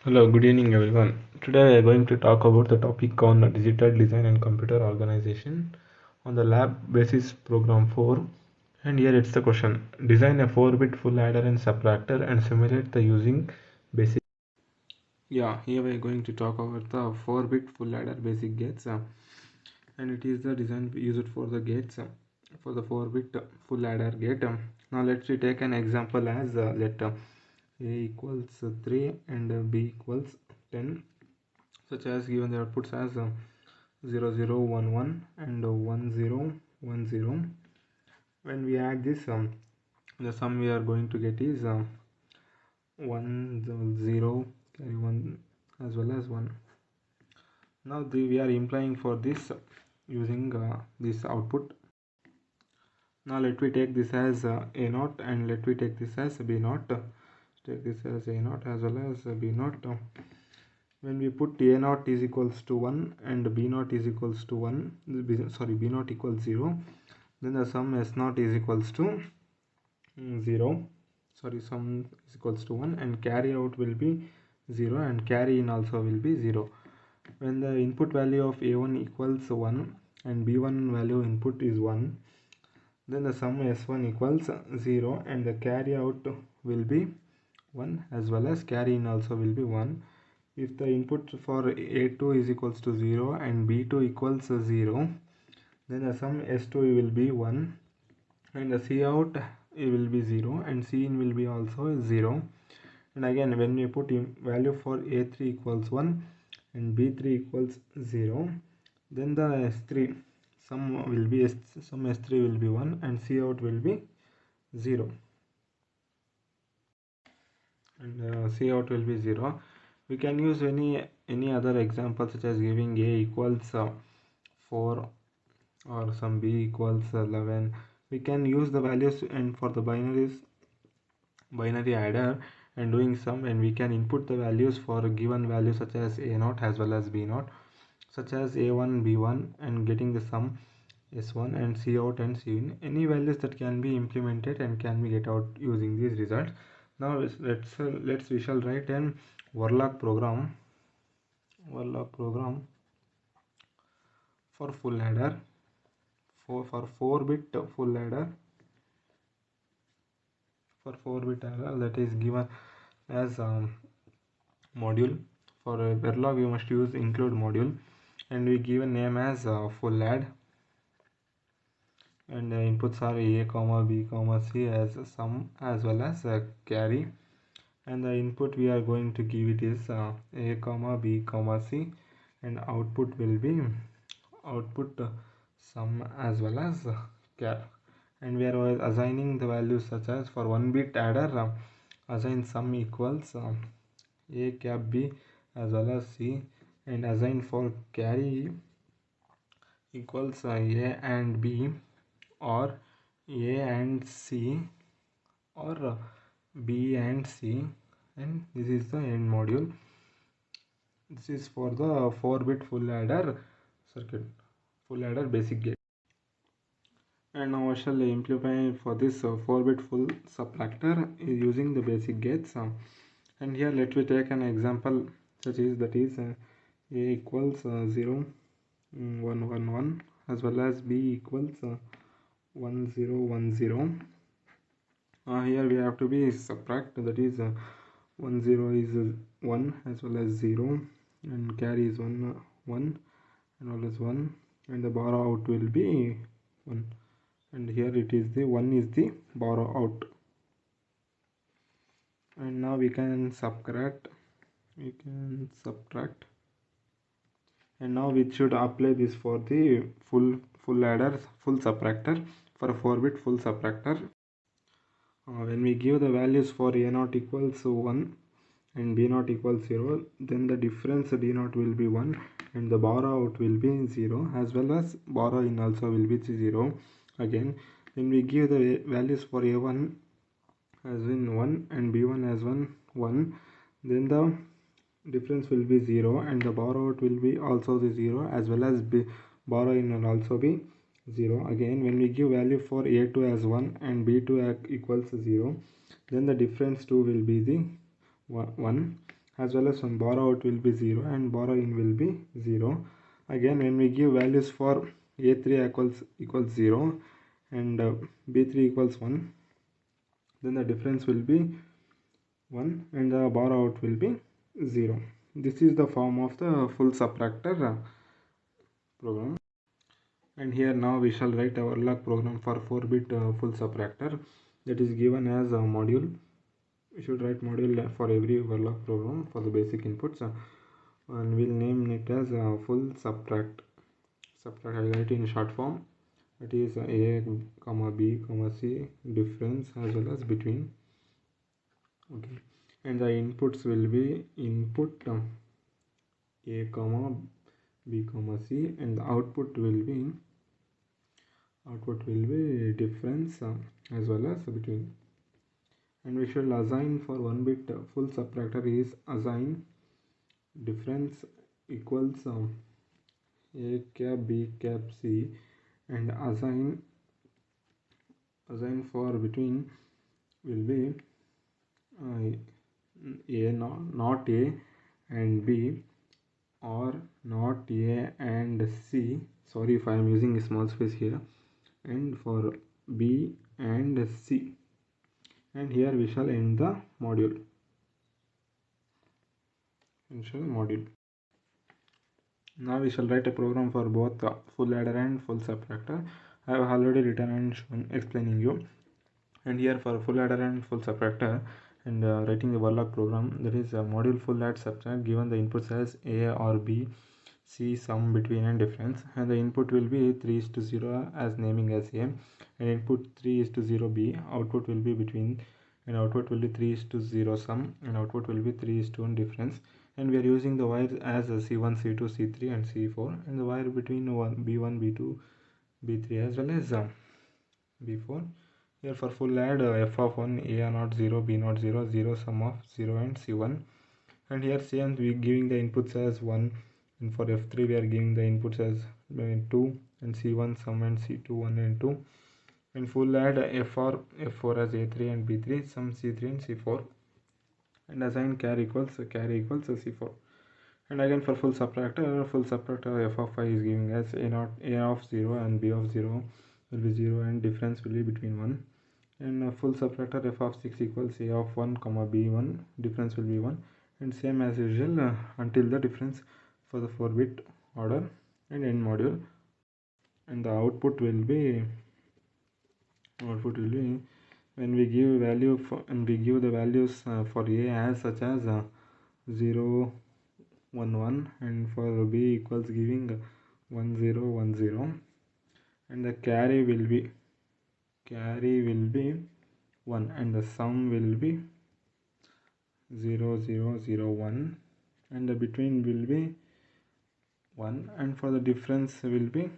Hello, good evening everyone. Today we are going to talk about the topic on digital design and computer organization on the lab basis program 4. And here it's the question. Design a 4-bit full adder and subtractor and simulate the using basic. Yeah, here we are going to talk about the 4-bit full adder basic gates and it is the design used for the gates for the 4-bit full adder gate. Now let's take an example as let a equals 3 and b equals 10, such as given the outputs as 0 0 1 1 and 1 0 1 0. When we add this the sum we are going to get is 1 0 carry 1 as well as 1. Now we are implying for this using this output. Now let me take this as a naught and let me take this as b naught. Take this as a naught as well as b naught. When we put a naught is equals to 1 and b naught is equals to 1, b naught equals 0, then the sum s naught is equals to 0, sum is equals to 1 and carry out will be 0 and carry in also will be 0. When the input value of a1 equals 1 and b1 value input is 1, then the sum s1 equals 0 and the carry out will be 1 as well as carry in also will be 1. If the input for a2 is equals to 0 and b2 equals 0, then the sum s2 will be 1 and the c out it will be 0 and c in will be also 0. And again when we put in value for a3 equals 1 and b3 equals 0, then the s3 sum s3 will be 1 and c out will be 0 and c out will be 0. We can use any other example such as giving a equals 4 or some b equals 11. We can use the values and for the binary adder and doing sum, and we can input the values for a given value such as a naught as well as b naught, such as a1 b1 and getting the sum s1 and c out and c in. Any values that can be implemented and can be get out using these results. Now let's we shall write an Verloc program for full adder for 4-bit full adder that is given as module. For Verloc we must use include module and we give a name as full add, and inputs are a comma b comma c as sum as well as carry, and the input we are going to give it is a comma b comma c and output will be output sum as well as char. And we are assigning the values such as for 1-bit adder assign sum equals a cap b as well as c, and assign for carry equals a and b or a and c or b and c, and this is the end module. This is for the 4-bit full adder circuit, full adder basic gate. And now I shall implement for this 4-bit full subtractor using the basic gates. And here let me take an example such as that is a equals 0 1 1 1 as well as b equals 1 0 1 0. Here we have to be subtract, that is 1 0 is 1 as well as 0 and carry is 1 1 and all is 1 and the borrow out will be 1, and here it is the 1 is the borrow out. And now we can subtract, and now we should apply this for the full adder full subtractor for a 4-bit full subtractor. When we give the values for a naught equals 1 and b naught equals 0, then the difference d naught will be 1 and the borrow out will be 0 as well as borrow in also will be 0. Again when we give the values for a1 as in 1 and b1 as 1, then the difference will be 0 and the borrow out will be also the 0 as well as borrow in will also be 0. Again when we give value for a2 as 1 and b2 equals 0, then the difference 2 will be the 1 as well as when borrow out will be 0 and borrow in will be 0. Again, when we give values for A3 equals 0 and B3 equals 1, then the difference will be 1 and the borrow out will be 0. This is the form of the full subtractor program. And here now we shall write our log program for 4-bit full subtractor, that is given as a module. We should write module for every overlog program for the basic inputs, and we'll name it as full subtract. I write in short form, that is A comma B comma C, difference as well as between. Okay, and the inputs will be input A comma B comma C, and the output will be difference as well as between. And we should assign for 1-bit full subtractor is assign difference equals A cap B cap C, and assign for between will be A not A and B, or not A and C. Sorry if I am using a small space here. And for B and C, and here we shall end the module. Now we shall write a program for both full adder and full subtractor. I have already written and shown explaining you. And here for full adder and full subtractor, and writing the overlog program, that is a module full add subtract, given the inputs as A or B, C, sum, between and difference, and the input will be 3:0 as naming as A, and input 3:0 B, output will be between, and output will be 3:0 sum, and output will be 3:1 difference. And we are using the wires as C1, C2, C3 and C4, and the wire between B1, B2, B3 as well as B4. Here for full add, f of 1, A not 0, B not 0, 0 sum of 0 and C1. And here same, we giving the inputs as 1, and for F3 we are giving the inputs as 2, and C1 sum and C2 1 and 2. And full add F4 as A3 and B3, sum C3 and C4, and assign carry equals C4. And again for full subtractor f of 5 is giving as A of 0 and B of 0 will be 0, and difference will be between 1. And full subtractor f of 6 equals A of 1 comma B1, difference will be 1, and same as usual until the difference for the 4-bit order and end module. And the output will be when we give value for, and we give the values for A as such as 0 1 1, and for B equals giving 1 0 1 0, and the carry will be 1, and the sum will be 0 0 0 1, and the between will be 1, and for the difference will be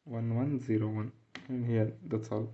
1 1 0 1. And here that's all.